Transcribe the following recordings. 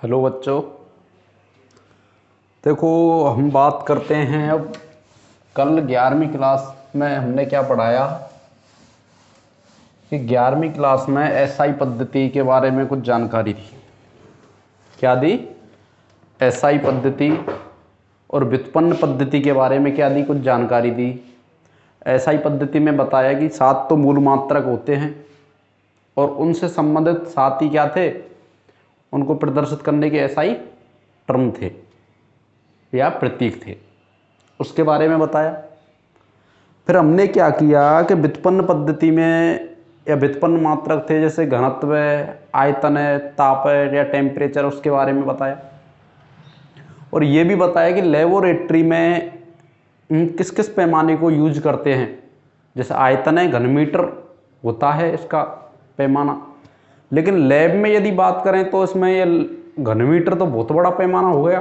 Hello बच्चों, देखो हम बात करते हैं अब। कल 11वीं क्लास में हमने क्या पढ़ाया कि 11वीं क्लास में एसआई पद्धति के बारे में कुछ जानकारी दी। क्या दी? एसआई पद्धति और व्युत्पन्न पद्धति के बारे में क्या दी? कुछ जानकारी दी। एसआई पद्धति में बताया कि 7 तो मूल मात्रक होते हैं और उनसे संबंधित 7 ही क्या थे, उनको प्रदर्शित करने के एसआई टर्म थे या प्रतीक थे, उसके बारे में बताया। फिर हमने क्या किया कि व्युत्पन्न पद्धति में या व्युत्पन्न मात्रक थे जैसे घनत्व, आयतन, ताप या टेम्परेचर, उसके बारे में बताया। और ये भी बताया कि लेबोरेटरी में किस किस पैमाने को यूज करते हैं। जैसे आयतन है, घन मीटर होता है इसका पैमाना, लेकिन लैब में यदि बात करें तो इसमें ये घन मीटर तो बहुत बड़ा पैमाना हो गया,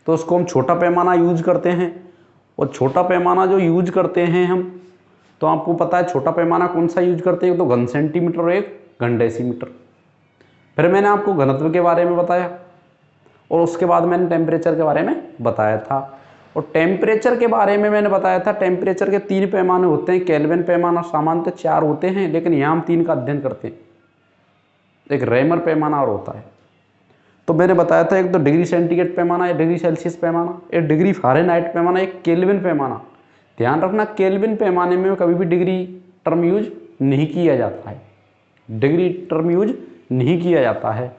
तो उसको हम छोटा पैमाना यूज करते हैं। और छोटा पैमाना जो यूज करते हैं हम, तो आपको पता है छोटा पैमाना कौन सा यूज करते हैं, तो घन सेंटीमीटर और एक घन डेसीमीटर। फिर मैंने आपको घनत्व के बारे में बताया और उसके बाद मैंने टेम्परेचर के बारे में बताया था। और टेम्परेचर के बारे में मैंने बताया था, टेम्परेचर के 3 पैमाने होते हैं। केल्विन पैमाना सामान्यतः 4 होते हैं, लेकिन यहाँ हम 3 का अध्ययन करते हैं। एक रेमर पैमाना और होता है। तो मैंने बताया था एक तो डिग्री सेंटीग्रेड पैमाना, एक डिग्री सेल्सियस पैमाना, एक डिग्री फ़ारेनहाइट पैमाना, एक केल्विन पैमाना। ध्यान रखना, केल्विन पैमाने में कभी भी डिग्री टर्म यूज नहीं किया जाता है, डिग्री टर्म यूज नहीं किया जाता है।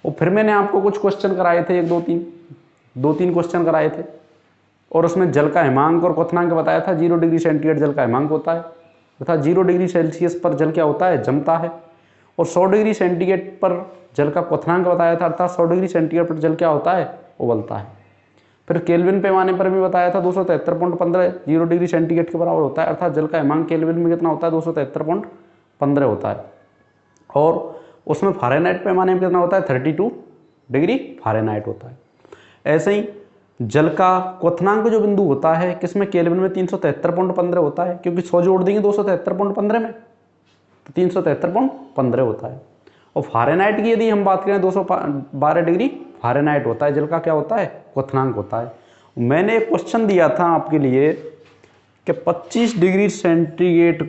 और फिर मैंने आपको कुछ क्वेश्चन कराए थे, 2-3 क्वेश्चन कराए थे, और उसमें जल का हिमांक और क्वथनांक बताया था। 0 डिग्री सेंटीग्रेड जल का हिमांक होता है तथा 0 डिग्री सेल्सियस पर जल क्या होता है, जमता है। और 100 डिग्री सेंटीग्रेड पर जल का क्वथनांक बताया था, अर्थात 100 डिग्री सेंटीग्रेड पर जल क्या होता है, उबलता है। फिर केल्विन पैमाने पर भी बताया था 273.15 0 डिग्री सेंटीग्रेड के बराबर होता है, अर्थात जल का हिमांक केल्विन में कितना होता है, 273.15 होता है। और उसमें फ़ारेनहाइट पैमाने में कितना होता है, 32 डिग्री फ़ारेनहाइट होता है। ऐसे ही जल का क्वथनांक जो बिंदु होता है किसमें, केल्विन में 373.15 होता है, क्योंकि 100 जोड़ देंगे 273.15 में, तो 373.15 होता है। और फ़ारेनहाइट की यदि हम बात करें 212 डिग्री फ़ारेनहाइट होता है, जल का क्या होता है, क्वथनांक होता है। मैंने एक क्वेश्चन दिया था आपके लिए कि 25 डिग्री सेंटीग्रेड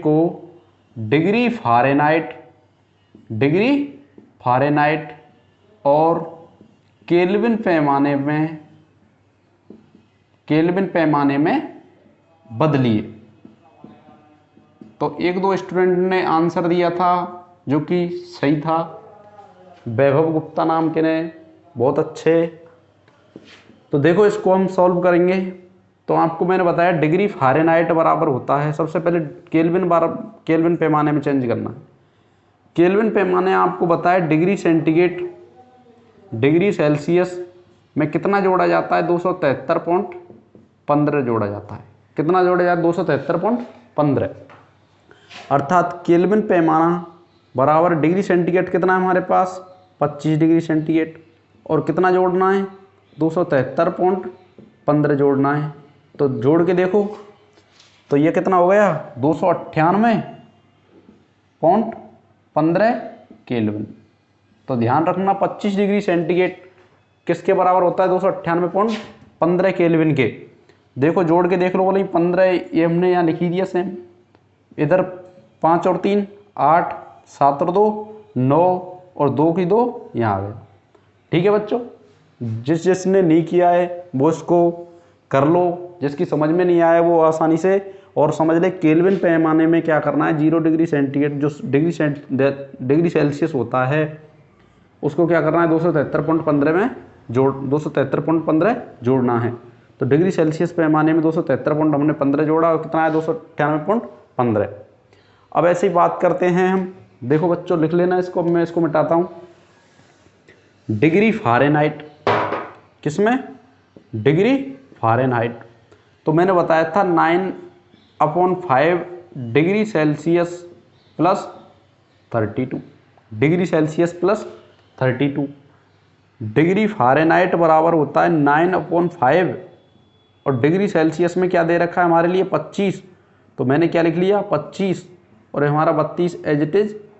को डिग्री फ़ारेनहाइट और केल्विन पैमाने में बदलिए। तो 1-2 स्टूडेंट ने आंसर दिया था जो कि सही था। वैभव गुप्ता नाम के ने, बहुत अच्छे। तो देखो इसको हम सॉल्व करेंगे। तो आपको मैंने बताया डिग्री फ़ारेनहाइट बराबर होता है, सबसे पहले केल्विन पैमाने में चेंज करना है। केल्विन पैमाने आपको बताया डिग्री सेंटीग्रेड डिग्री सेल्सियस में कितना जोड़ा जाता है, 273.15 जोड़ा जाता है। कितना जोड़ा जाता है, 273.15। अर्थात केल्विन पैमाना बराबर डिग्री सेंटीग्रेड कितना है हमारे पास, 25 डिग्री सेंटीग्रेड, और कितना जोड़ना है, 273.15 जोड़ना है। तो जोड़ के देखो तो ये कितना हो गया, 298.15 केल्विन। तो ध्यान रखना 25 डिग्री सेंटीग्रेड किसके बराबर होता है, 298.15 केल्विन के। देखो जोड़ के देख लो, बोले 15 ये हमने यहाँ लिखी दिया सेम, इधर 5 और 3 8, 7 और 2 9, और 2 की 2 यहाँ आ गया। ठीक है बच्चों, जिसने नहीं किया है वो इसको कर लो, जिसकी समझ में नहीं आया वो आसानी से और समझ ले। केल्विन पैमाने में क्या करना है, 0 डिग्री सेंटीग्रेड जो डिग्री सेल्सियस होता है उसको क्या करना है, 273.15 में 273.15 जोड़ना है। तो डिग्री सेल्सियस पैमाने में 273.15 जोड़ा और कितना है, 298.15। अब ऐसे ही बात करते हैं हम। देखो बच्चों लिख लेना इसको, मैं इसको मिटाता हूँ। डिग्री फ़ारेनहाइट किसमें, डिग्री फ़ारेनहाइट। तो मैंने बताया था 9/5 degree Celsius plus 32 degree Celsius plus 32। Degree Fahrenheit बराबर होता है 9/5, और डिग्री सेल्सियस में क्या दे रखा है हमारे लिए, 25। तो मैंने क्या लिख लिया, 25, और हमारा 32 एज इट इज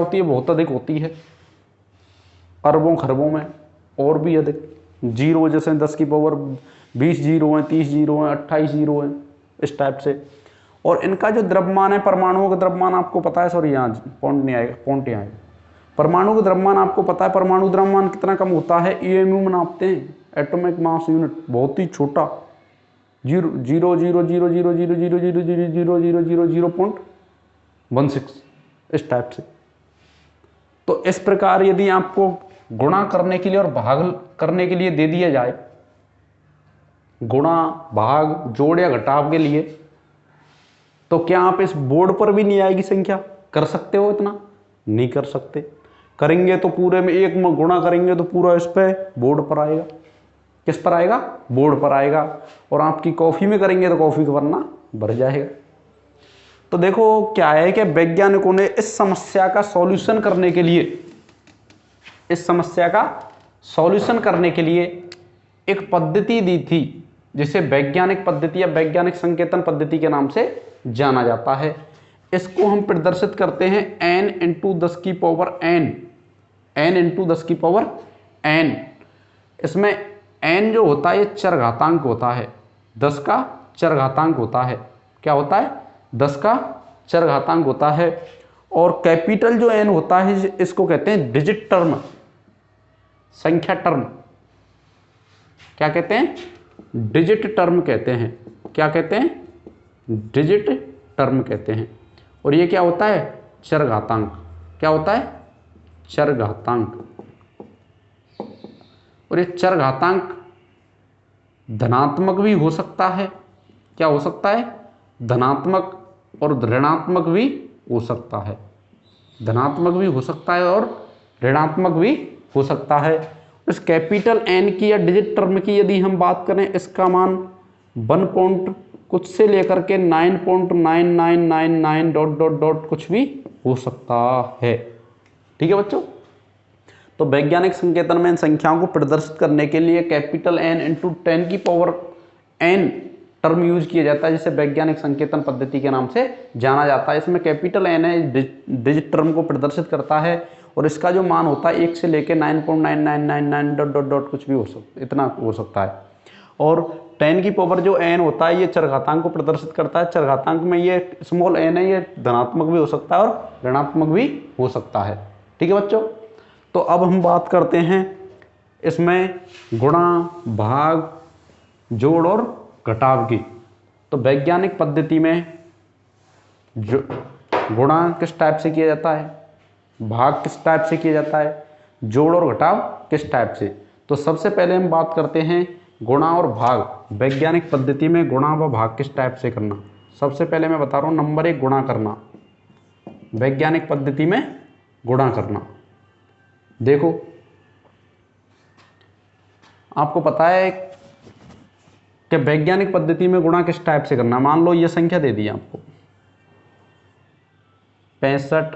होती है, बहुत अधिक होती है, अरबों खरबों में और भी अधिक। जीरो जैसे 10 की पावर 20 जीरो हैं, 30 जीरो हैं, 28 जीरो हैं, इस टाइप से। और इनका जो द्रव्यमान है, परमाणुओं का द्रव्यमान आपको पता है, सॉरी यहाँ पॉइंट नहीं आएगा, पॉइंट यहाँ आएगा। परमाणु का द्रव्यमान आपको पता है, परमाणु द्रव्यमान कितना कम होता है, EMU में नापते हैं, एटॉमिक मास यूनिट, बहुत ही छोटा, 0.00000000000.16 इस टाइप से। तो इस प्रकार यदि आपको गुणा करने के लिए और भाग करने के लिए दे दिया जाए, गुणा भाग जोड़ या घटाव के लिए, तो क्या आप इस बोर्ड पर भी नहीं आएगी संख्या? कर सकते हो इतना? नहीं कर सकते। करेंगे तो पूरे में एक में गुणा करेंगे तो पूरा इस पे बोर्ड पर आएगा। किस पर आएगा? बोर्ड पर आएगा। और आपकी कॉफी में करेंगे तो कॉफी का पन्ना भर जाएगा। तो देखो क्या है कि वैज्ञानिकों ने इस समस्या का सॉल्यूशन करने के लिए, इस समस्या का सॉल्यूशन करने के लिए एक पद्धति दी थी, जिसे वैज्ञानिक पद्धति या वैज्ञानिक संकेतन पद्धति के नाम से जाना जाता है। इसको हम प्रदर्शित करते हैं n × 10 की पावर n, n × 10 की पावर n। इसमें n जो होता है ये चरघातांक होता है, 10 का चरघातांक होता है। क्या होता है? 10 का चरघातांक होता है। और कैपिटल जो n होता है इसको कहते हैं डिजिट टर्म, संख्या टर्म। क्या कहते हैं? डिजिट टर्म कहते हैं। क्या कहते हैं? डिजिट टर्म कहते हैं। और ये क्या होता है? चरघातांक। क्या होता है? चरघातांक। और ये चरघातांक धनात्मक भी हो सकता है। क्या हो सकता है? धनात्मक और ऋणात्मक भी हो सकता है। धनात्मक भी हो सकता है और ऋणात्मक भी हो सकता है। इस कैपिटल N की या डिजिट टर्म की यदि हम बात करें, इसका मान कुछ से लेकर के 9.9999 डॉट डॉट डॉट कुछ भी हो सकता है। ठीक है बच्चों, तो वैज्ञानिक संकेतन में इन संख्याओं को प्रदर्शित करने के लिए कैपिटल N इंटू 10 की पावर n टर्म यूज किया जाता है, जिसे वैज्ञानिक संकेतन पद्धति के नाम से जाना जाता है। इसमें कैपिटल N है, डिजिट टर्म को प्रदर्शित करता है और इसका जो मान होता है 1 से लेकर 9.9999 डॉट डॉट डॉट कुछ भी हो सकता, इतना हो सकता है। और 10 की पावर जो n होता है ये चरघातांक को प्रदर्शित करता है। चरघातांक में ये स्मॉल n है, ये धनात्मक भी हो सकता है और ऋणात्मक भी हो सकता है। ठीक है बच्चों, तो अब हम बात करते हैं इसमें गुणा, भाग, जोड़ और घटाव की। तो वैज्ञानिक पद्धति में जो गुणा किस टाइप से किया जाता है, भाग किस टाइप से किया जाता है, जोड़ और घटाव किस टाइप से। तो सबसे पहले हम बात करते हैं गुणा और भाग। वैज्ञानिक पद्धति में गुणा व भाग किस टाइप से करना। सबसे पहले मैं बता रहा हूँ, नंबर 1 गुणा करना। वैज्ञानिक पद्धति में गुणा करना, देखो आपको पता है कि वैज्ञानिक पद्धति में गुणा किस टाइप से करना। मान लो ये संख्या दे दी आपको 65,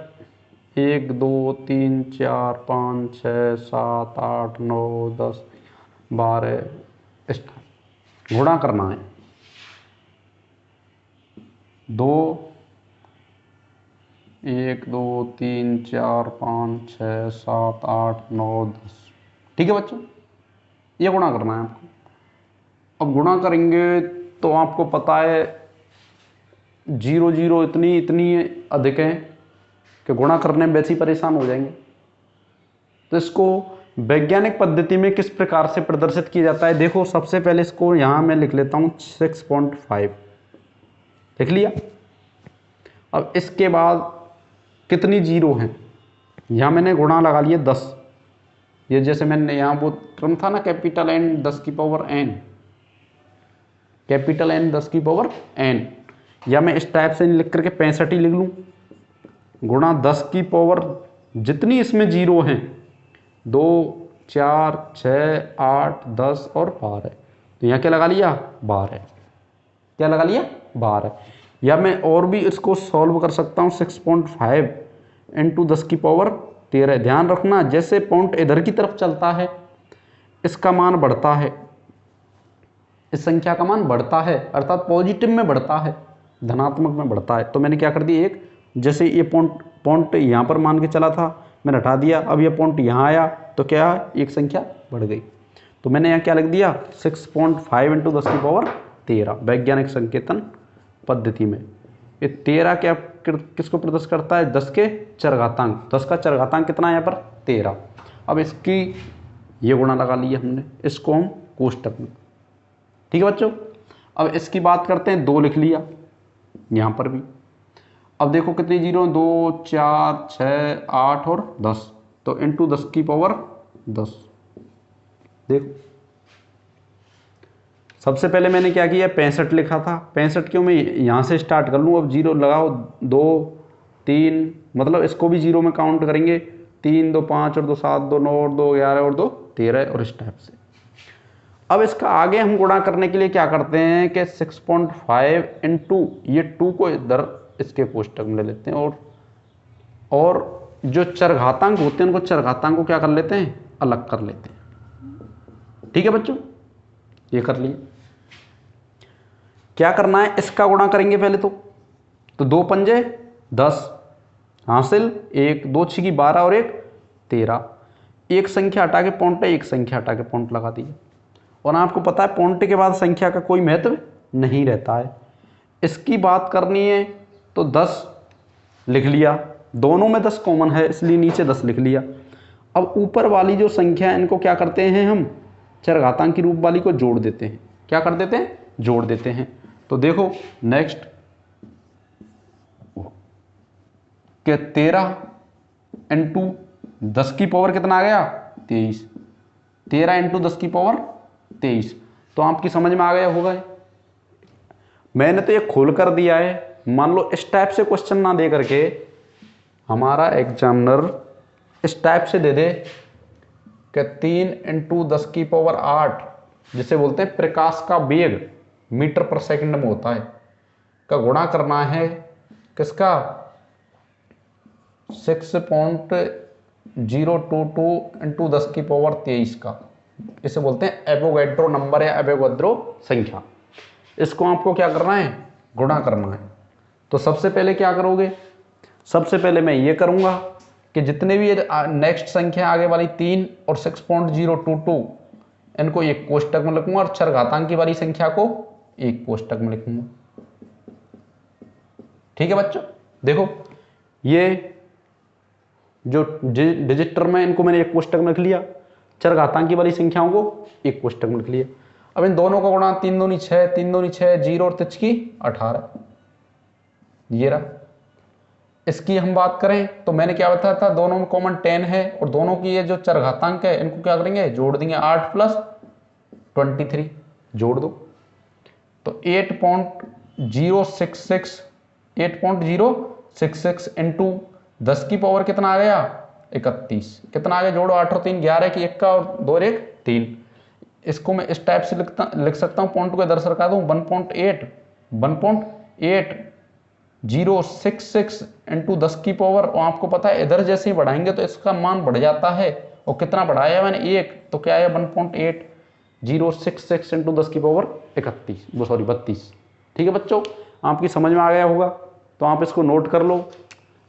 1 2 3 4 5 6 7 8 9 10 12 इस टाइप गुणा करना है। 2 1 2 3 4 5 6 7 8 9 10। ठीक है बच्चों, ये गुणा करना है आपको। अब गुणा करेंगे तो आपको पता है 0 0 इतनी अधिक है कि गुणा करने में वैसे ही परेशान हो जाएंगे। तो इसको वैज्ञानिक पद्धति में किस प्रकार से प्रदर्शित किया जाता है, देखो सबसे पहले इसको यहाँ मैं लिख लेता हूँ 6.5 लिख लिया। अब इसके बाद कितनी जीरो हैं, यहाँ मैंने गुणा लगा लिया 10। ये जैसे मैंने यहाँ वो टर्म था ना कैपिटल N 10 की पावर n, कैपिटल N 10 की पावर n, या मैं इस टाइप से लिख करके 65 ही लिख लूँ, गुणा 10 की पावर जितनी इसमें जीरो हैं 2 4 6 8 10 और 12। तो यहाँ क्या लगा लिया 12, क्या लगा लिया 12। या मैं और भी इसको सॉल्व कर सकता हूँ 6.5 इंटू 10 की पावर 13। ध्यान रखना जैसे पॉइंट इधर की तरफ चलता है इसका मान बढ़ता है, इस संख्या का मान बढ़ता है, अर्थात पॉजिटिव में बढ़ता है, धनात्मक में बढ़ता है। तो मैंने क्या कर दिया, एक जैसे ये पॉइंट यहाँ पर मान के चला था मैंने हटा दिया, अब ये पॉइंट यहाँ आया तो क्या एक संख्या बढ़ गई। तो मैंने यहाँ क्या लिख दिया 6.5 इंटू 10 की पावर 13 वैज्ञानिक संकेतन पद्धति में। ये 13 क्या किसको प्रदर्शित करता है, 10 के चरघातांक। 10 का चरघातांक कितना है यहाँ पर 13। अब इसकी ये गुणा लगा लिया हमने, इसको हम कोष्टक में। ठीक है बच्चों, अब इसकी बात करते हैं, 2 लिख लिया यहाँ पर भी। अब देखो कितनी जीरो, 2 4 6 8 और 10, तो इंटू 10 की पावर 10। देखो सबसे पहले मैंने क्या किया 65 लिखा था, 65 क्यों, मैं यहाँ से स्टार्ट कर लूँ। अब जीरो लगाओ 2 3, मतलब इसको भी जीरो में काउंट करेंगे, 3 2 5 और 2 7 2 9 और 2 11 और 2 13 और इस टाइप से। अब इसका आगे हम गुणा करने के लिए क्या करते हैं कि 6.5 इंटू ये 2 को इधर इसके कोष्टक में ले लेते हैं, और जो चरघातांक होते हैं उनको चरघातांक को क्या कर लेते हैं, अलग कर लेते हैं। ठीक है बच्चों, ये कर लिए। क्या करना है, इसका गुणा करेंगे पहले तो 2 पंजे 10 हासिल, 1 2 6 की 12 और 1 13। एक संख्या हटा के पॉइंट है, एक संख्या हटा के पॉइंट लगा दिए। और आपको पता है पॉइंट के बाद संख्या का कोई महत्व नहीं रहता है। इसकी बात करनी है तो 10 लिख लिया, दोनों में 10 कॉमन है इसलिए नीचे 10 लिख लिया। अब ऊपर वाली जो संख्या है इनको क्या करते हैं हम, चरघातांक की रूप वाली को जोड़ देते हैं। क्या कर देते हैं, जोड़ देते हैं। तो देखो नेक्स्ट के 13 इंटू 10 की पावर कितना आ गया 23, 13 इंटू 10 की पावर 23। तो आपकी समझ में आ गया होगा। मैंने तो ये खोल कर दिया है। मान लो इस टाइप से क्वेश्चन ना दे करके हमारा एग्जामिनर इस टाइप से दे दे कि 3 इंटू 10 की पावर 8, जिसे बोलते हैं प्रकाश का वेग, मीटर पर सेकंड में होता है, का गुणा करना है किसका 6.022 इंटू 10⁻23 का। इसे बोलते हैं एवोगैड्रो नंबर या एवोगैड्रो संख्या। इसको आपको क्या करना है, गुणा करना है। तो सबसे पहले क्या करोगे, सबसे पहले मैं ये करूंगा कि जितने भी नेक्स्ट संख्या आगे वाली 3 और 6.022 इनको एक कोष्टक में लिखूंगा और चरघातांकी वाली संख्या को एक कोष्टक में लिखूंगा। ठीक है बच्चों, देखो ये जो डिजिट टर्म है इनको मैंने एक कोष्टक में लिख लिया, चरघातांकी वाली संख्याओं को एक कोष्टक में लिख लिया। अब इन दोनों का गुणा 3 दूनी 6, 3 दूनी 6, 0 और 3 की 18, ये रहा। इसकी हम बात करें तो मैंने क्या बताया था, दोनों में कॉमन 10 है और दोनों की ये जो चरघातांक है इनको क्या करेंगे, जोड़ देंगे। 8 + 23 जोड़ दो तो 8.066 इंटू 10 की पावर कितना आ गया 31। कितना आ गया, जोड़ो 8 और 3 11 की 1 का और 2 और 1 3। इसको मैं इस टाइप से लिख सकता हूँ, पॉइंट को इधर सरका दूं 1.8066 इंटू 10 की पावर। और आपको पता है इधर जैसे ही बढ़ाएंगे तो इसका मान बढ़ जाता है, और कितना बढ़ाया मैंने 1, तो क्या आया 1.8066 इंटू 10 की पावर 32। ठीक है बच्चों, आपकी समझ में आ गया होगा, तो आप इसको नोट कर लो।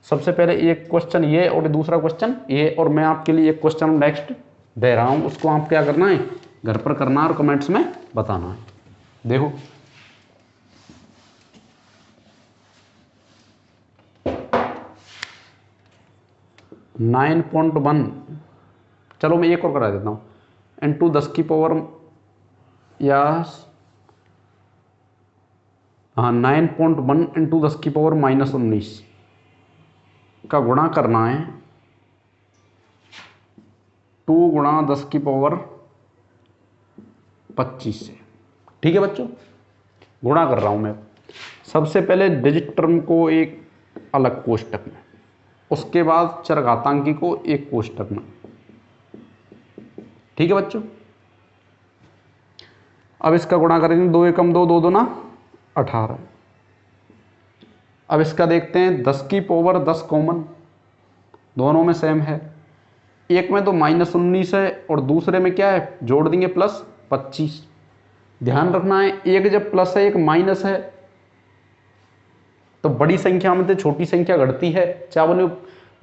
सबसे पहले एक क्वेश्चन ये और दूसरा क्वेश्चन ये, और मैं आपके लिए एक क्वेश्चन नेक्स्ट दे रहा हूं, उसको आप क्या करना है, घर पर करना है और कमेंट्स में बताना है। देखो नाइन 9.1, चलो मैं एक और करा देता हूं, इंटू 10 की पावर या हाँ 9.1 इंटू 10 की पावर -19 का गुणा करना है 2 गुणा 10 की पावर 25 से। ठीक है बच्चों, गुणा कर रहा हूं मैं। सबसे पहले डिजिट टर्म को एक अलग कोष्टक में, उसके बाद चरघातांकी को एक कोष्टक में। ठीक है बच्चों, अब इसका गुणा करेंगे 2 एकम 2, 2 दूना 18। अब इसका देखते हैं 10 की पावर 10 कॉमन, दोनों में सेम है, एक में तो -19 है और दूसरे में क्या है, जोड़ देंगे +25। ध्यान रखना है एक जब प्लस है एक माइनस है तो बड़ी संख्या में तो छोटी संख्या घटती है, चाहे वो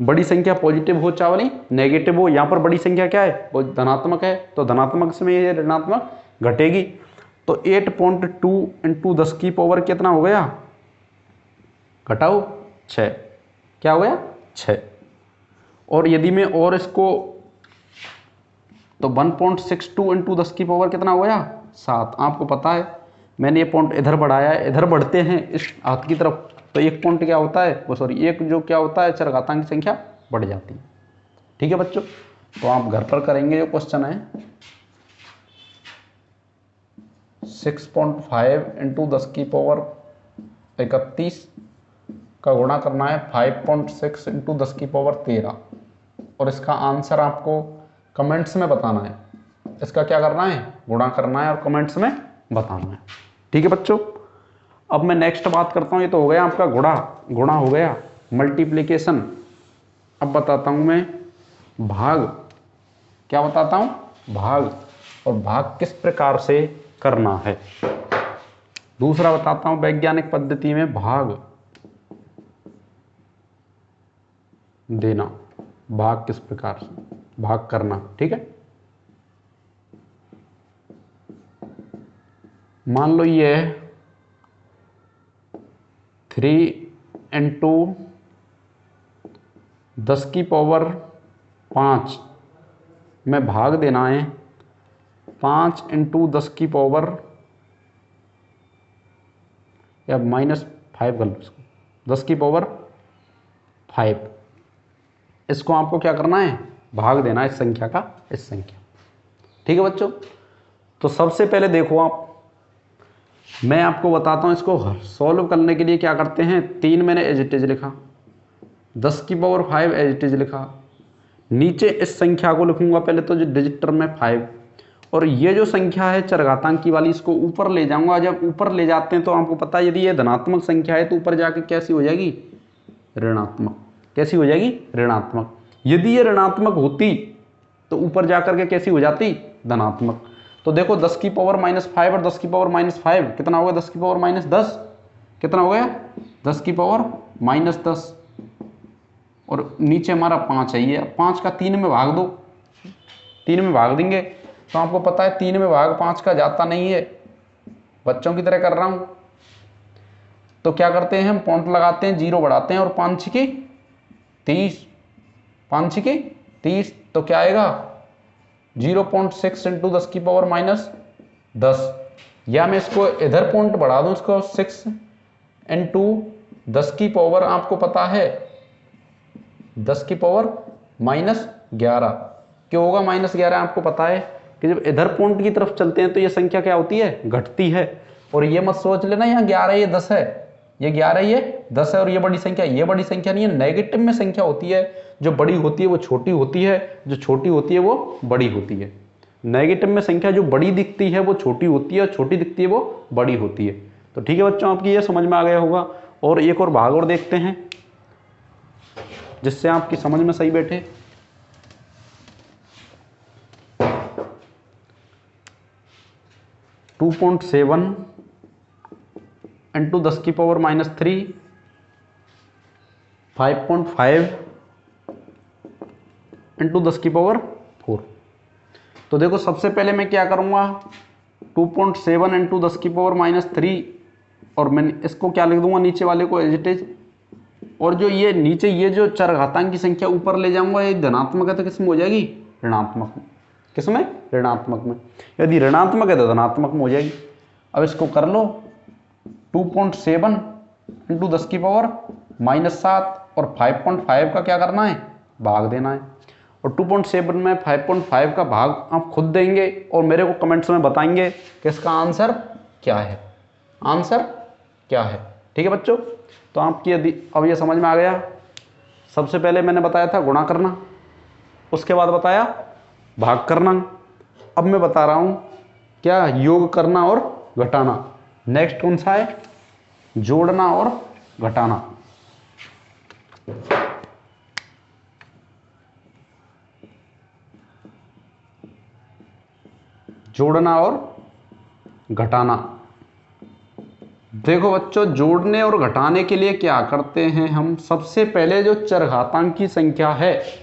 बड़ी संख्या पॉजिटिव हो चाहे वाली नेगेटिव हो। यहाँ पर बड़ी संख्या क्या है, वो धनात्मक है, तो धनात्मक से में ये ऋणात्मक घटेगी। तो 8.2 इंटू 10 की पावर कितना हो गया, घटाओ 6, क्या हो गया 6। और यदि मैं और इसको तो 1.62 इंटू 10 की पावर कितना हो गया 7। आपको पता है मैंने ये पॉइंट इधर बढ़ाया है, इधर बढ़ते हैं इस हाथ की तरफ, तो एक पॉइंट क्या होता है, वो सॉरी एक जो क्या होता है चरघातांक की संख्या बढ़ जाती है। ठीक है बच्चों, तो आप घर पर करेंगे जो क्वेश्चन है 6.5 इंटू 10 की पावर 31 का गुणा करना है 5.6 इंटू 10 की पावर 13, और इसका आंसर आपको कमेंट्स में बताना है। इसका क्या करना है, गुणा करना है और कमेंट्स में बताना है। ठीक है बच्चों, अब मैं नेक्स्ट बात करता हूँ। ये तो हो गया आपका गुणा हो गया, मल्टीप्लिकेशन। अब बताता हूँ मैं भाग, क्या बताता हूँ, भाग, और भाग किस प्रकार से करना है। दूसरा बताता हूँ वैज्ञानिक पद्धति में भाग देना, भाग किस प्रकार से भाग करना। ठीक है, मान लो ये 3 इंटू 10 की पावर 5 में भाग देना है 5 इंटू 10 की पावर या -5 कर लो इसको, 10 की पावर 5। इसको आपको क्या करना है, भाग देना है इस संख्या का इस संख्या। ठीक है बच्चों, तो सबसे पहले देखो आप, मैं आपको बताता हूं इसको सॉल्व करने के लिए क्या करते हैं। 3 मैंने एज इट इज लिखा, 10 की पावर 5 एज इट इज लिखा, नीचे इस संख्या को लिखूंगा पहले तो जो डिजिट टर्म में 5, और ये जो संख्या है चरघातांक की वाली, इसको ऊपर ले जाऊंगा। जब ऊपर ले जाते हैं तो आपको पता है यदि ये धनात्मक संख्या है तो ऊपर जाके कैसी हो जाएगी, ऋणात्मक। कैसी हो जाएगी, ऋणात्मक। यदि ये ऋणात्मक होती तो ऊपर जाकर के कैसी हो जाती, धनात्मक। तो देखो 10 की पावर -5 और 10 की पावर -5 कितना होगा, 10 की पावर -10 कितना हो गया, 10 की पावर -10 और नीचे हमारा 5 है। ये 5 का 3 में भाग दो, 3 में भाग देंगे तो आपको पता है 3 में भाग 5 का जाता नहीं है, बच्चों की तरह कर रहा हूं। तो क्या करते हैं हम, पॉइंट लगाते हैं, 0 बढ़ाते हैं और 5 की 30, 5 की 30 तो क्या आएगा 0.6 इंटू 10 की पावर -10। या मैं इसको इधर पॉइंट बढ़ा दूं, इसको 6 इंटू 10 की पावर आपको पता है 10 की पावर -11। क्यों होगा -11, आपको पता है कि जब इधर पॉइंट की तरफ चलते हैं तो ये संख्या क्या होती है, घटती है। और ये मत सोच लेना यहाँ 11 ये 10 है, ये 11 ये 10 है और ये बड़ी संख्या, ये बड़ी संख्या नहीं है। नेगेटिव में संख्या होती है, जो बड़ी होती है वो छोटी होती है, जो छोटी होती है वो बड़ी होती है। नेगेटिव में संख्या जो बड़ी दिखती है वो छोटी होती है और छोटी दिखती है वो बड़ी होती है। तो ठीक है बच्चों, आपकी ये समझ में आ गया होगा। और एक और भाग और देखते हैं जिससे आपकी समझ में सही बैठे। टू 2.7 इंटू 10 की पावर -3, 5.5 इंटू 10 की पावर 4। तो देखो सबसे पहले मैं क्या करूंगा, 2.7 इंटू 10 की पावर -3 और मैंने इसको क्या लिख दूंगा, नीचे वाले को एज इट इज। और जो ये नीचे ये जो चरघातांक की संख्या ऊपर ले जाऊंगा, ये धनात्मक है तो किस में हो जाएगी, ऋणात्मक में। किस में, ऋणात्मक में। यदि ऋणात्मक है तो धनात्मक में हो जाएगी। अब इसको कर लो, 2.7 इंटू 10 की पावर -7 और 5.5 का क्या करना है, भाग देना है। और 2.7 में 5.5 का भाग आप खुद देंगे और मेरे को कमेंट्स में बताएंगे कि इसका आंसर क्या है, आंसर क्या है। ठीक है बच्चों, तो आपकी यदि अब ये समझ में आ गया। सबसे पहले मैंने बताया था गुणा करना, उसके बाद बताया भाग करना। अब मैं बता रहा हूं क्या, योग करना और घटाना। नेक्स्ट कौन सा है, जोड़ना और घटाना। जोड़ना और घटाना। देखो बच्चों, जोड़ने और घटाने के लिए क्या करते हैं हम, सबसे पहले जो चरघातांक की संख्या है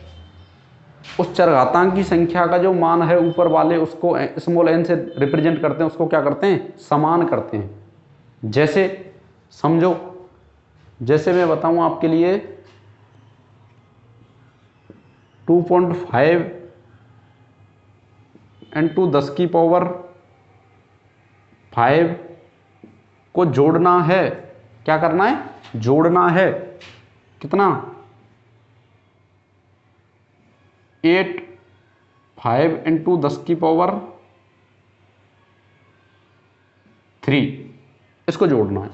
उस चरघातांक की संख्या का जो मान है ऊपर वाले, उसको स्मॉल n से रिप्रेजेंट करते हैं, उसको क्या करते हैं, समान करते हैं। जैसे समझो, जैसे मैं बताऊं आपके लिए, 2.5 इंटू 10 की पावर 5 को जोड़ना है। क्या करना है, जोड़ना है। कितना, 5 इंटू 10 की पावर 3, इसको जोड़ना है।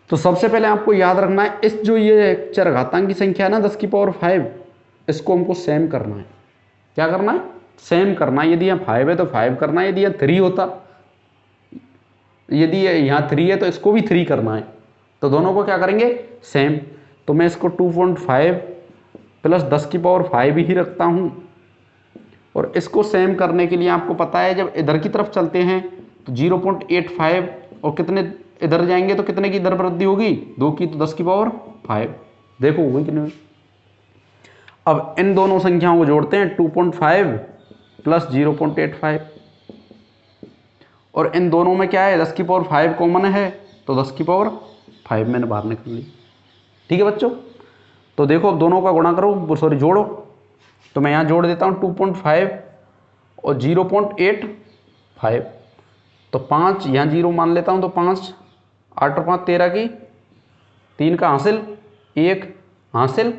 तो सबसे पहले आपको याद रखना है, इस जो ये चरघातांक की संख्या है ना 10 की पावर 5, इसको हमको सेम करना है। क्या करना है, सेम करना है। यदि यहाँ 5 है तो 5 करना है, यदि यहाँ 3 होता, यदि यहाँ 3 है तो इसको भी 3 करना है। तो दोनों को क्या करेंगे, सेम। तो मैं इसको 2.5 प्लस 10 की पावर 5 ही रखता हूँ। और इसको सेम करने के लिए आपको पता है, जब इधर की तरफ चलते हैं तो 0.85 और कितने इधर जाएंगे तो कितने की इधर वृद्धि होगी, 2 की, तो 10 की पावर 5। देखो हुई कितनी। अब इन दोनों संख्याओं को जोड़ते हैं, 2.5 प्लस 0.85। और इन दोनों में क्या है, 10 की पावर 5 कॉमन है तो 10 की पावर 5 मैंने बाहर निकाल ली। ठीक है बच्चों, तो देखो दोनों का गुणा करो, सॉरी जोड़ो। तो मैं यहाँ जोड़ देता हूँ 2.5 और 0.85। तो 5 यहाँ 0 मान लेता हूँ, तो 5, 8 और 5 13 की, 3 का हासिल, 1 हासिल,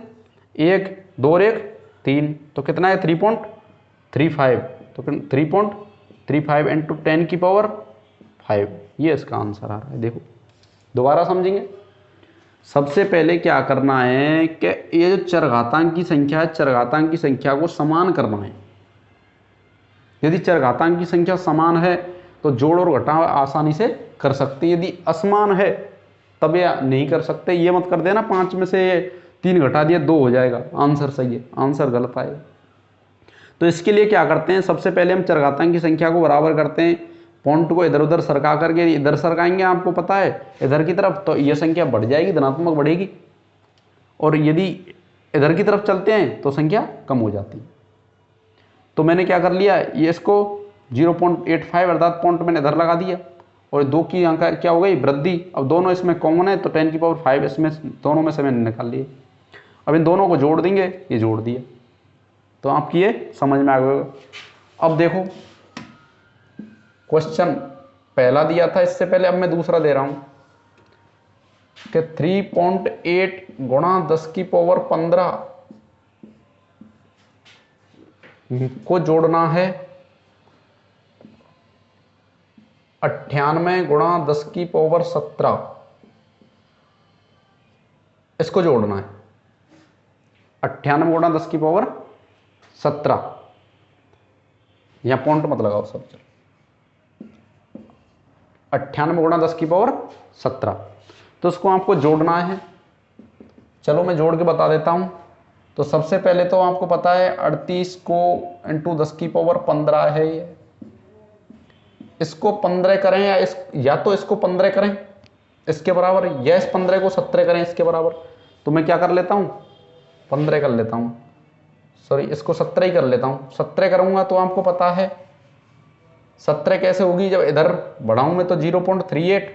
1 2 और 1 3, तो कितना है 3.35। तो 3.35 इंटू 10 की पावर 5, ये इसका आंसर आ रहा है। देखो दोबारा समझेंगे। सबसे पहले क्या करना है कि ये जो चरघातांक की संख्या है, चरघातांक की संख्या को समान करना है। यदि चरघातांक की संख्या समान है तो जोड़ और घटाव आसानी से कर सकते हैं, यदि असमान है तब ये नहीं कर सकते। ये मत कर देना 5 में से 3 घटा दिया 2 हो जाएगा, आंसर सही है, आंसर गलत आएगा। तो इसके लिए क्या करते हैं, सबसे पहले हम चरघातांक की संख्या को बराबर करते हैं, पॉइंट को इधर उधर सरका करके इधर सरकाएंगे, आपको पता है इधर की तरफ, तो ये संख्या बढ़ जाएगी, धनात्मक बढ़ेगी, और यदि इधर की तरफ चलते हैं तो संख्या कम हो जाती है। तो मैंने क्या कर लिया, ये इसको 0.85 अर्थात पॉइंट मैंने इधर लगा दिया, और 2 की अंक क्या हो गई वृद्धि। अब दोनों इसमें कॉमन है तो 10⁵ इसमें दोनों में से मैंने निकाल लिए। अब इन दोनों को जोड़ देंगे, ये जोड़ दिया, तो आपकी ये समझ में आ गया। अब देखो क्वेश्चन पहला दिया था इससे पहले, अब मैं दूसरा दे रहा हूं कि 3.8 गुणा 10⁻15 को जोड़ना है 98 गुणा 10⁻17, इसको जोड़ना है 98 गुणा 10⁻17, यहां पॉइंट मत लगाओ सब, चलो 98 गुणा 10⁻17, तो उसको आपको जोड़ना है। चलो मैं जोड़ के बता देता हूं। तो सबसे पहले तो आपको पता है 38 को इंटू 10⁻15 है ये, इसको 15 करें या तो इसको 15 करें इसके बराबर, या इस 15 को 17 करें इसके बराबर। तो मैं क्या कर लेता हूं, 15 कर लेता हूं, सॉरी इसको 17 ही कर लेता हूं। 17 करूंगा तो आपको पता है 17 कैसे होगी, जब इधर बढ़ाऊं मैं तो 0.38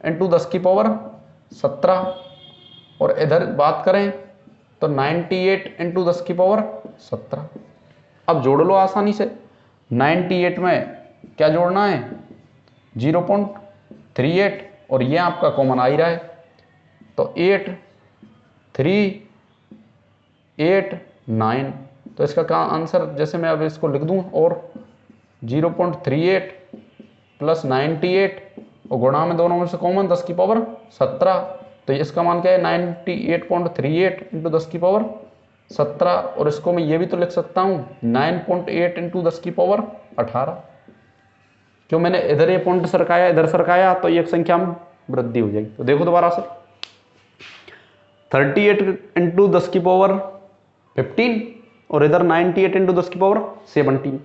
इंटू 10⁻17, और इधर बात करें तो 98 इंटू 10⁻17। अब जोड़ लो आसानी से, 98 में क्या जोड़ना है 0.38, और ये आपका कॉमन आ ही रहा है, तो 8 3 8 9, तो इसका क्या आंसर, जैसे मैं अब इसको लिख दूं, और 0.38 प्लस 98 और गुणा में दोनों में से कॉमन 10⁻17, तो इसका मान क्या है 98.38 इंटू 10⁻17, और इसको मैं ये भी तो लिख सकता हूँ 9.8 इंटू 10⁻18। क्यों मैंने इधर ये पॉइंट सरकाया इधर सरकाया, तो एक संख्या में वृद्धि हो जाएगी। तो देखो दोबारा से 38 इंटू 10⁻15 और इधर 98 इंटू 10⁻17।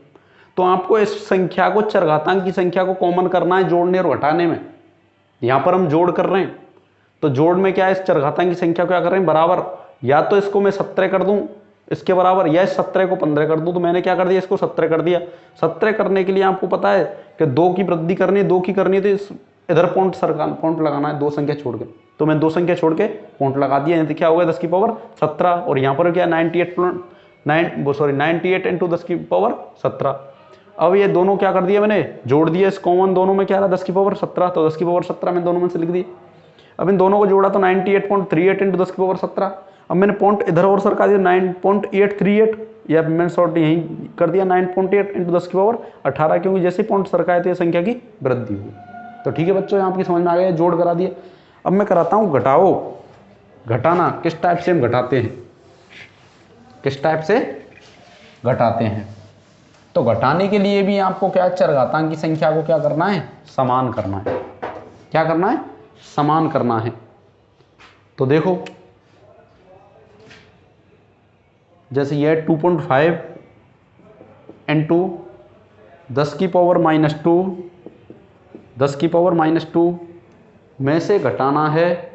तो आपको इस संख्या को चरघातांक की संख्या को कॉमन करना है जोड़ने और घटाने में। यहां पर हम जोड़ कर रहे हैं, तो जोड़ में क्या है, इस चरघातांक की संख्या को क्या कर रहे हैं बराबर, या तो इसको मैं 17 कर दूं इसके बराबर, या इस 17 को 15 कर दूं। तो मैंने क्या कर दिया, इसको 17 कर दिया। 17 करने के लिए आपको पता है कि 2 की वृद्धि करनी है, 2 की करनी है, तो इधर पॉइंट लगाना है 2 संख्या छोड़ के, तो मैं 2 संख्या छोड़ के पॉइंट लगा दिया। क्या हो गया 10⁻17, और यहाँ पर क्या 98 इंटू 10⁻17। अब ये दोनों क्या कर दिया मैंने, जोड़ दिया, इस कॉमन दोनों में क्या रहा 10⁻17, तो 10⁻17 में दोनों में से लिख दिए। अब इन दोनों को जोड़ा तो 98.38 इंटू 10⁻17। अब मैंने पॉइंट इधर और सरका दिया 9.838, या मैंने शॉर्ट यहीं कर दिया 9.8 इंटू 10⁻18, क्योंकि जैसे पॉइंट सरकाए थे संख्या की वृद्धि हुई। तो ठीक है बच्चों, यहाँ आपकी समझ में आ गया, जोड़ करा दिया। अब मैं कराता हूँ घटाओ। घटाना किस टाइप से हम घटाते हैं, किस टाइप से घटाते हैं। तो घटाने के लिए भी आपको क्या, चरघातांक की संख्या को क्या करना है, समान करना है। क्या करना है, समान करना है। तो देखो जैसे ये 2.5 इंटू 10⁻⁻2, 10⁻⁻2 में से घटाना है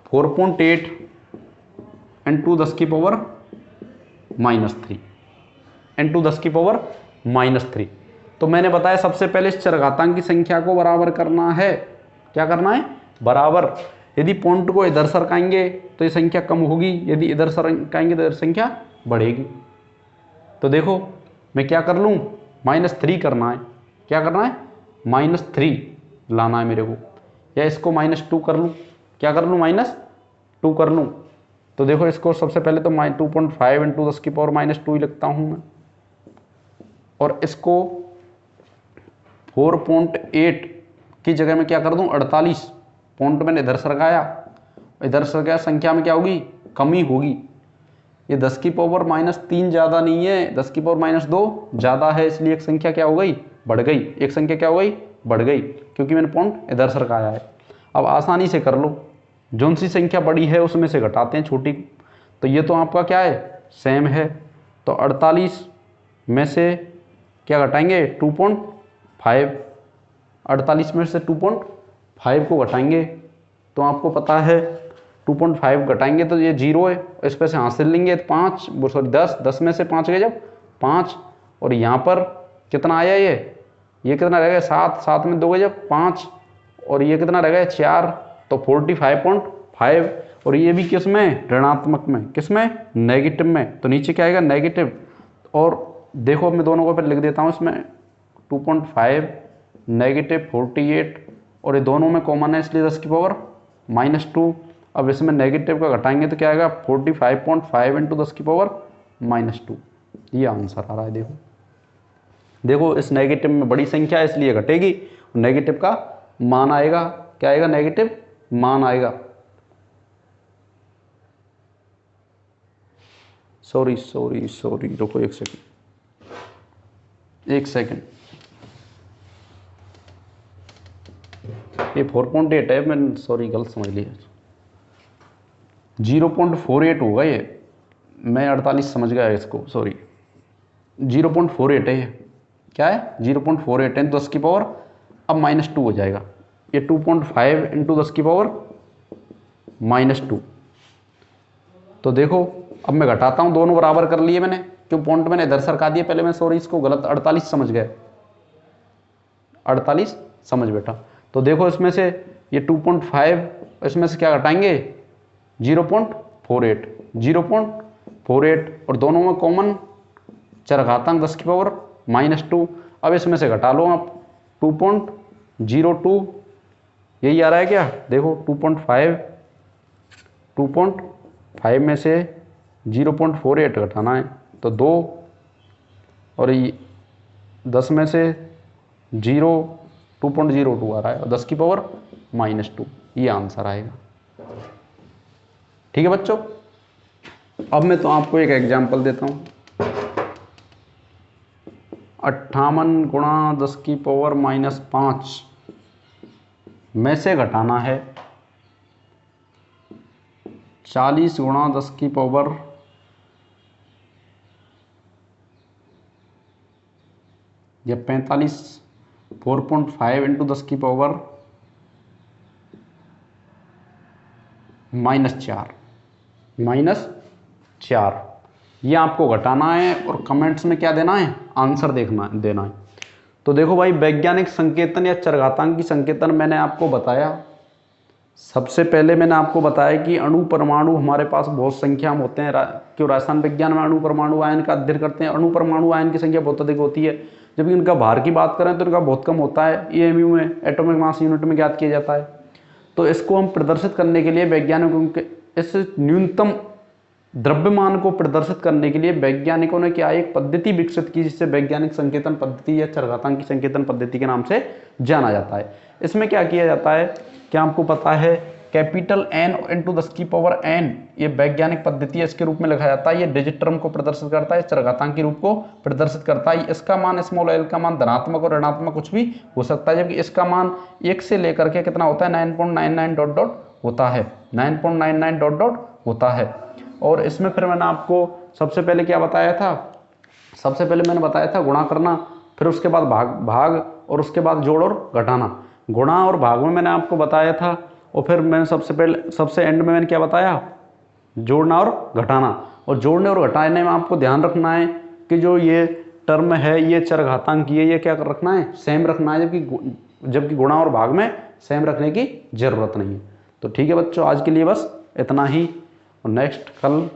4.8 इंटू 10⁻⁻3 इंटू 10⁻⁻3। तो मैंने बताया सबसे पहले इस चरघातांक की संख्या को बराबर करना है। क्या करना है, बराबर। यदि पॉइंट को इधर सरकाएंगे तो ये संख्या कम होगी, यदि इधर सरकाएंगे तो इधर संख्या बढ़ेगी। तो देखो मैं क्या कर लूँ, -3 करना है। क्या करना है, -3 लाना है मेरे को, या इसको -2 कर लूँ। क्या कर लूँ, -2 कर लूँ। तो देखो इसको सबसे पहले तो 2.5 इंटू 10⁻⁻2 ही लिखता हूँ मैं, और इसको 4.8 की जगह में क्या कर दूं 48। पॉइंट मैंने इधर सरकाया, इधर सरकाया, संख्या में क्या होगी, कमी होगी। ये 10 की पावर -3 ज़्यादा नहीं है, 10 की पावर -2 ज़्यादा है, इसलिए एक संख्या क्या हो गई, बढ़ गई। एक संख्या क्या हो गई, बढ़ गई, क्योंकि मैंने पॉइंट इधर सरकाया है। अब आसानी से कर लो, जोन सी संख्या बड़ी है उसमें से घटाते हैं छोटी। तो ये तो आपका क्या है, सेम है। तो 48 में से क्या घटाएंगे, 2.5। 48 में से 2.5 को घटाएंगे तो आपको पता है 2.5 घटाएंगे तो ये 0 है, इस पर से हासिल लेंगे तो 5, सॉरी 10 में से 5 गए जब 5, और यहाँ पर कितना आया, ये कितना रह गया 7 में 2 गए जब 5, और ये कितना रह गया 4, तो 45.5। और ये भी किस में, ऋणात्मक में, किस में, नेगेटिव में। तो नीचे क्या आएगा, नेगेटिव। और देखो मैं दोनों को पर लिख देता हूँ, इसमें 2.5 नेगेटिव 48, और ये दोनों में कॉमन है इसलिए 10 की पावर -2। अब इसमें नेगेटिव का घटाएंगे तो क्या आएगा, 45.5 इंटू 10 की पावर -2। ये आंसर आ रहा है। देखो इस नेगेटिव में बड़ी संख्या है इसलिए घटेगी, नेगेटिव का मान आएगा, क्या आएगा, नेगेटिव मान आएगा। सॉरी रुको एक सेकेंड, ये 4.8 है, मैंने सॉरी गलत समझ लिया, 0.48 होगा ये, मैं 48 समझ गया इसको, सॉरी 0.48 है ये, क्या है 0.48 है, 10 की पावर अब -2 हो जाएगा, ये 2.5 इंटू 10 की पावर -2। तो देखो अब मैं घटाता हूँ, दोनों बराबर कर लिए मैंने, क्यों पॉइंट मैंने इधर सरका दिए पहले, मैं सॉरी इसको गलत 48 समझ गया, 48 समझ बेटा। तो देखो इसमें से ये 2.5, इसमें से क्या घटाएंगे 0.48 और दोनों में कॉमन चरघातांक 10 की पावर -2। अब इसमें से घटा लो आप 2.02, यही आ रहा है क्या, देखो 2.5 में से 0.48 घटाना है तो 2, और ये 10 में से 2.02 आ रहा है, और 10 की पावर -2, ये आंसर आएगा। ठीक है बच्चों, अब मैं तो आपको एक एग्जांपल देता हूँ। 58 गुणा 10 की पावर -5 में से घटाना है 40 गुणा 10 की पावर या 45, 4.5 इंटू 10 की पावर -4 ये आपको घटाना है, और कमेंट्स में क्या देना है, आंसर देना है। तो देखो भाई, वैज्ञानिक संकेतन या चरघातांक की संकेतन मैंने आपको बताया। सबसे पहले मैंने आपको बताया कि अणु परमाणु हमारे पास बहुत संख्या में होते हैं, क्यों रसायन विज्ञान में अणु परमाणु आयन का अध्ययन करते हैं। अणु परमाणु आयन की संख्या बहुत अधिक होती है, जबकि इनका भार की बात करें तो इनका बहुत कम होता है। EMU में, एटॉमिक मास यूनिट में ज्ञात किया जाता है। तो इसको हम प्रदर्शित करने के लिए वैज्ञानिकों के इस न्यूनतम द्रव्यमान को प्रदर्शित करने के लिए वैज्ञानिकों ने क्या एक पद्धति विकसित की, जिससे वैज्ञानिक संकेतन पद्धति या चरघातांक की संकेतन पद्धति के नाम से जाना जाता है। इसमें क्या किया जाता है, क्या आपको पता है, कैपिटल N इंटू 10 की पावर n, ये वैज्ञानिक पद्धति है, इसके रूप में लिखा जाता है। ये डिजिट टर्म को प्रदर्शित करता है, चरघातांक के रूप को प्रदर्शित करता है। इसका मान स्मॉल l का मान धनात्मक और ऋणात्मक कुछ भी हो सकता है, जबकि इसका मान 1 से लेकर के कितना होता है, 9.99 ... होता है, 9.99 ... होता है। और इसमें फिर मैंने आपको सबसे पहले क्या बताया था, सबसे पहले मैंने बताया था गुणा करना, फिर उसके बाद भाग और उसके बाद जोड़ और घटाना। गुणा और भाग में मैंने आपको बताया था, और फिर मैंने सबसे एंड में मैंने क्या बताया, जोड़ना और घटाना। और जोड़ने और घटाने में आपको ध्यान रखना है कि जो ये टर्म है, ये चरघातांक ये क्या कर रखना है, सेम रखना है, जबकि गुणा और भाग में सेम रखने की जरूरत नहीं है। तो ठीक है बच्चों, आज के लिए बस इतना ही, और नेक्स्ट कल